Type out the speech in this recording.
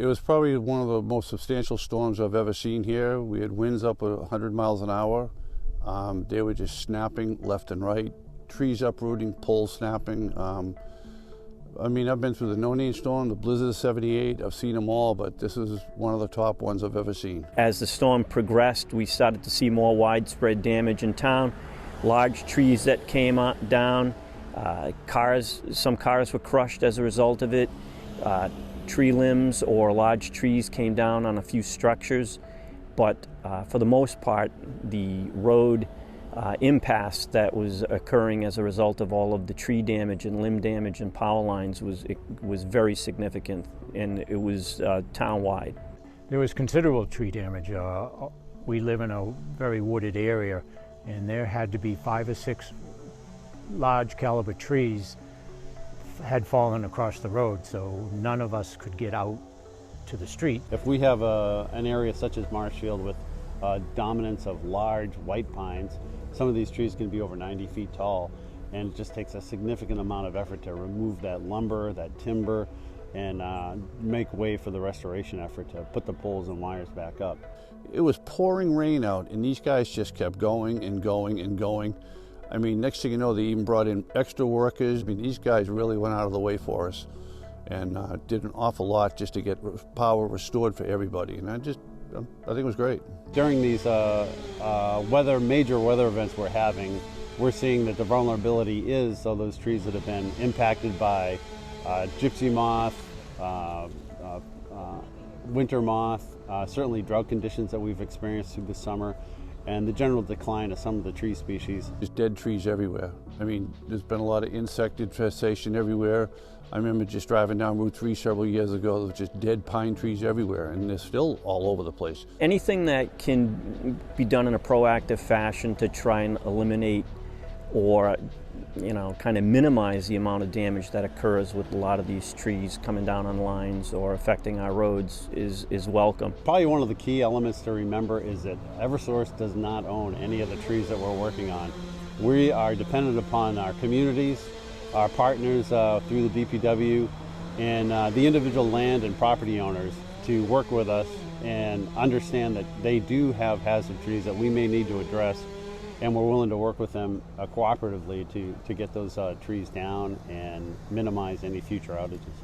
It was probably one of the most substantial storms I've ever seen here. We had winds up at 100 miles an hour. They were just snapping left and right, trees uprooting, poles snapping. I mean, I've been through the no-name storm, the blizzard of '78. I've seen them all, but this is one of the top ones I've ever seen. As the storm progressed, we started to see more widespread damage in town. Large trees that came down, some cars were crushed as a result of it. Tree limbs or large trees came down on a few structures, but for the most part, the road impasse that was occurring as a result of all of the tree damage and limb damage and power lines was very significant, and it was town-wide. There was considerable tree damage. We live in a very wooded area, and there had to be 5 or 6 large caliber trees had fallen across the road, so none of us could get out to the street. If we have an area such as Marshfield with dominance of large white pines, some of these trees can be over 90 feet tall, and it just takes a significant amount of effort to remove that lumber, that timber, and make way for the restoration effort to put the poles and wires back up. It was pouring rain out, and these guys just kept going and going and going. I mean, next thing you know, they even brought in extra workers. I mean, these guys really went out of the way for us and did an awful lot just to get power restored for everybody. And I think it was great. During these major weather events we're having, we're seeing that the vulnerability is those trees that have been impacted by gypsy moth, winter moth, certainly drought conditions that we've experienced through the summer, and the general decline of some of the tree species. There's dead trees everywhere. I mean, there's been a lot of insect infestation everywhere. I remember just driving down Route 3 several years ago, there was just dead pine trees everywhere, and they're still all over the place. Anything that can be done in a proactive fashion to try and eliminate or kind of minimize the amount of damage that occurs with a lot of these trees coming down on lines or affecting our roads is welcome. Probably one of the key elements to remember is that Eversource does not own any of the trees that we're working on. We are dependent upon our communities, our partners through the DPW, and the individual land and property owners to work with us and understand that they do have hazard trees that we may need to address, and we're willing to work with them cooperatively to get those trees down and minimize any future outages.